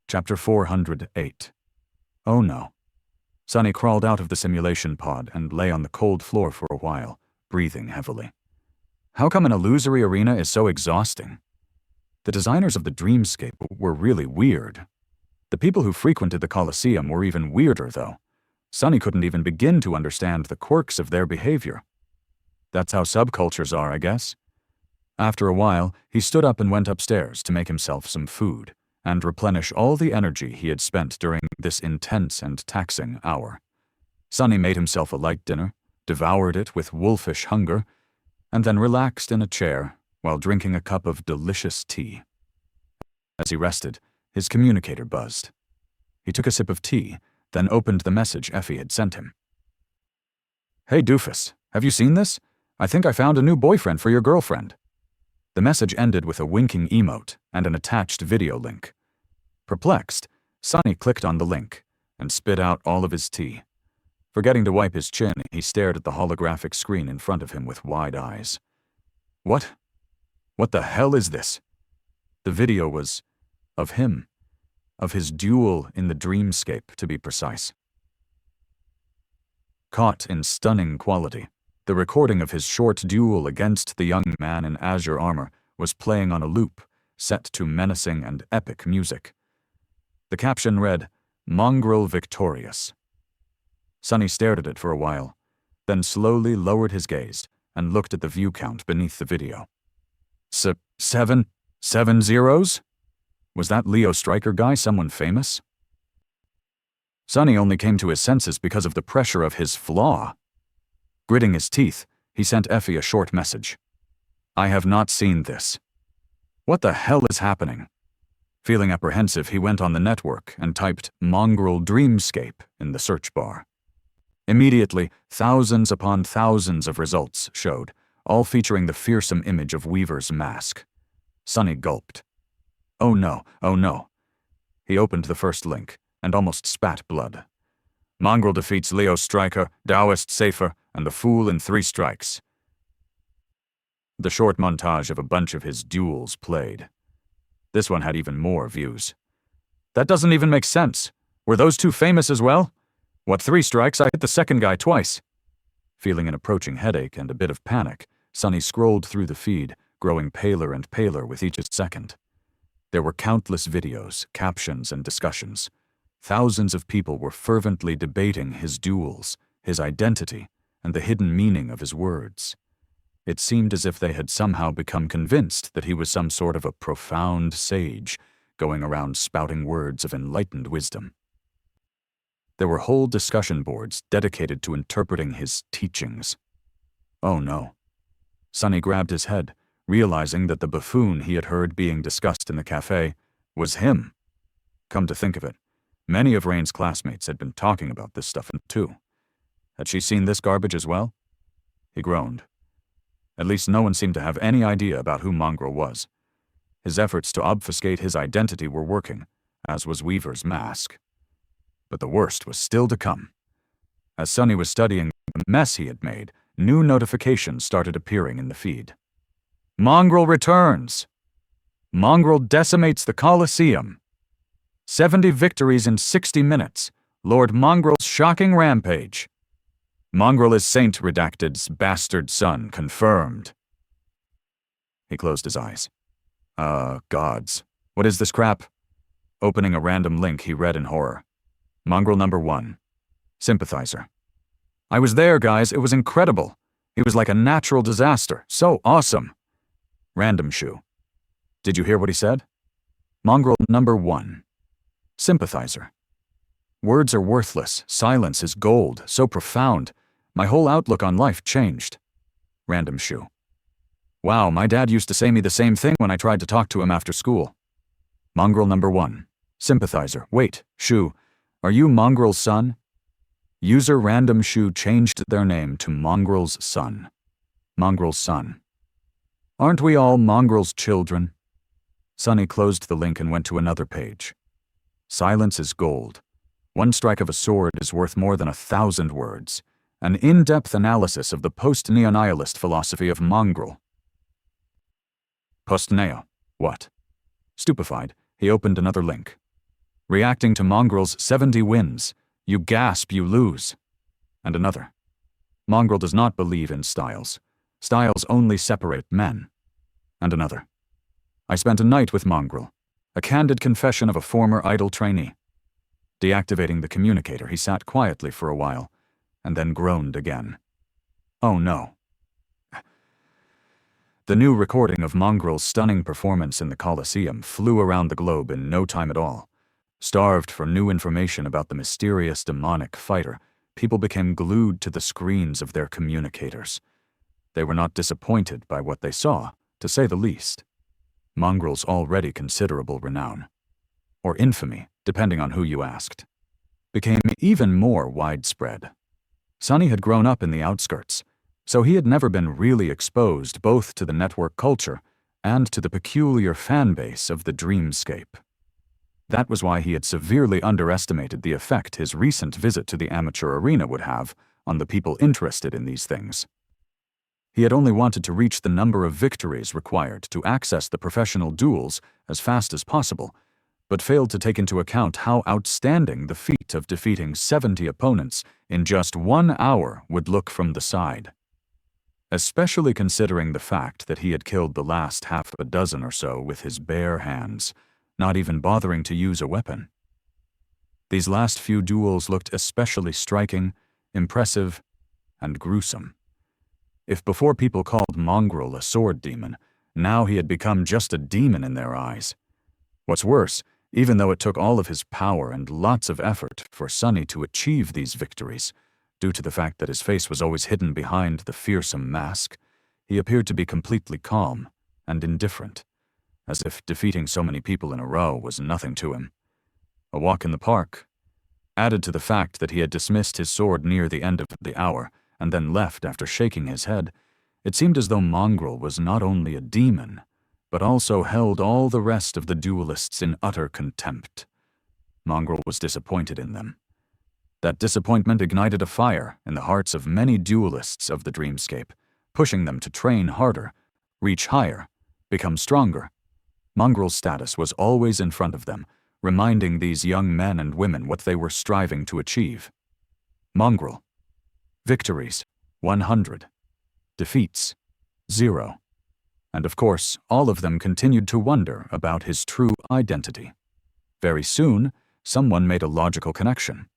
Chapter 408. Oh no. Sunny crawled out of the simulation pod and lay on the cold floor for a while, breathing heavily. How come an illusory arena is so exhausting? The designers of the dreamscape were really weird. The people who frequented the Colosseum were even weirder, though. Sunny couldn't even begin to understand the quirks of their behavior. That's how subcultures are, I guess. After a while, he stood up and went upstairs to make himself some food and replenish all the energy he had spent during this intense and taxing hour. Sunny made himself a light dinner, devoured it with wolfish hunger, and then relaxed in a chair while drinking a cup of delicious tea. As he rested, his communicator buzzed. He took a sip of tea, then opened the message Effie had sent him. "Hey doofus, have you seen this? I think I found a new boyfriend for your girlfriend." The message ended with a winking emote and an attached video link. Perplexed, Sunny clicked on the link and spit out all of his tea. Forgetting to wipe his chin, he stared at the holographic screen in front of him with wide eyes. What? What the hell is this? The video was of him, of his duel in the dreamscape, to be precise. Caught in stunning quality, the recording of his short duel against the young man in azure armor was playing on a loop, set to menacing and epic music. The caption read, "Mongrel victorious." Sunny stared at it for a while, then slowly lowered his gaze and looked at the view count beneath the video. Seven zeros? Was that Leo Stryker guy someone famous? Sunny only came to his senses because of the pressure of his flaw. Gritting his teeth, he sent Effie a short message. "I have not seen this. What the hell is happening?" Feeling apprehensive, he went on the network and typed "Mongrel Dreamscape" in the search bar. Immediately, thousands upon thousands of results showed, all featuring the fearsome image of Weaver's mask. Sunny gulped. Oh no, oh no. He opened the first link and almost spat blood. Mongrel defeats Leo Stryker, Taoist Safer, and the Fool in 3 strikes. The short montage of a bunch of his duels played. This one had even more views. That doesn't even make sense. Were those 2 famous as well? What, 3 strikes? I hit the second guy twice. Feeling an approaching headache and a bit of panic, Sunny scrolled through the feed, growing paler and paler with each second. There were countless videos, captions, and discussions. Thousands of people were fervently debating his duels, his identity, and the hidden meaning of his words. It seemed as if they had somehow become convinced that he was some sort of a profound sage, going around spouting words of enlightened wisdom. There were whole discussion boards dedicated to interpreting his teachings. Oh no. Sunny grabbed his head, realizing that the buffoon he had heard being discussed in the cafe was him. Come to think of it, many of Rain's classmates had been talking about this stuff too. Had she seen this garbage as well? He groaned. At least no one seemed to have any idea about who Mongrel was. His efforts to obfuscate his identity were working, as was Weaver's mask. But the worst was still to come. As Sunny was studying the mess he had made, new notifications started appearing in the feed. Mongrel returns! Mongrel decimates the Colosseum! 70 victories in 60 minutes! Lord Mongrel's shocking rampage! Mongrel is Saint Redacted's bastard son, confirmed. He closed his eyes. Gods. What is this crap? Opening a random link, he read in horror. Mongrel number 1. Sympathizer. I was there, guys. It was incredible. He was like a natural disaster. So awesome. Random shoe. Did you hear what he said? Mongrel number 1. Sympathizer. Words are worthless. Silence is gold. So profound. My whole outlook on life changed. Random shoe. Wow, my dad used to say me the same thing when I tried to talk to him after school. Mongrel number 1. Sympathizer. Wait, shoe. Are you Mongrel's son? User Random Shoe changed their name to Mongrel's son. Mongrel's son. Aren't we all Mongrel's children? Sunny closed the link and went to another page. Silence is gold. 1 strike of a sword is worth more than 1,000 words. An in-depth analysis of the post-neo-nihilist philosophy of Mongrel. Post-neo. What? Stupefied, he opened another link. Reacting to Mongrel's 70 wins, you gasp, you lose. And another. Mongrel does not believe in styles. Styles only separate men. And another. I spent a night with Mongrel, a candid confession of a former idle trainee. Deactivating the communicator, he sat quietly for a while, and then groaned again. Oh no. The new recording of Mongrel's stunning performance in the Colosseum flew around the globe in no time at all. Starved for new information about the mysterious demonic fighter, people became glued to the screens of their communicators. They were not disappointed by what they saw, to say the least. Mongrel's already considerable renown, or infamy, depending on who you asked, became even more widespread. Sonny had grown up in the outskirts, so he had never been really exposed both to the network culture and to the peculiar fan base of the Dreamscape. That was why he had severely underestimated the effect his recent visit to the amateur arena would have on the people interested in these things. He had only wanted to reach the number of victories required to access the professional duels as fast as possible, but failed to take into account how outstanding the feat of defeating 70 opponents in just 1 hour would look from the side. Especially considering the fact that he had killed the last half a dozen or so with his bare hands, not even bothering to use a weapon. These last few duels looked especially striking, impressive, and gruesome. If before people called Mongrel a sword demon, now he had become just a demon in their eyes. What's worse, even though it took all of his power and lots of effort for Sonny to achieve these victories, due to the fact that his face was always hidden behind the fearsome mask, he appeared to be completely calm and indifferent, as if defeating so many people in a row was nothing to him. A walk in the park, added to the fact that he had dismissed his sword near the end of the hour and then left after shaking his head, it seemed as though Mongrel was not only a demon, but also held all the rest of the duelists in utter contempt. Mongrel was disappointed in them. That disappointment ignited a fire in the hearts of many duelists of the Dreamscape, pushing them to train harder, reach higher, become stronger. Mongrel's status was always in front of them, reminding these young men and women what they were striving to achieve. Mongrel. Victories, 100. Defeats, 0. And of course, all of them continued to wonder about his true identity. Very soon, someone made a logical connection.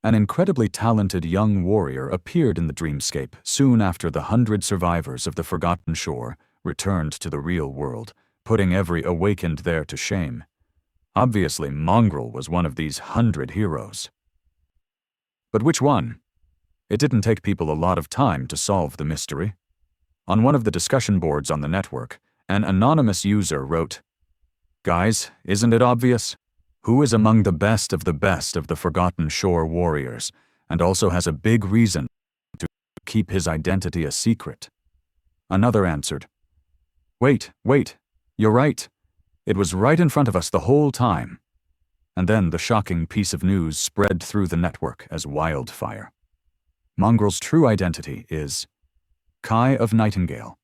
An incredibly talented young warrior appeared in the Dreamscape soon after the 100 survivors of the Forgotten Shore returned to the real world, putting every awakened there to shame. Obviously, Mongrel was one of these 100 heroes. But which one? It didn't take people a lot of time to solve the mystery. On one of the discussion boards on the network, an anonymous user wrote, "Guys, isn't it obvious? Who is among the best of the Forgotten Shore warriors, and also has a big reason to keep his identity a secret?" Another answered, Wait, you're right. It was right in front of us the whole time." And then the shocking piece of news spread through the network as wildfire. Mongrel's true identity is Kai of Nightingale.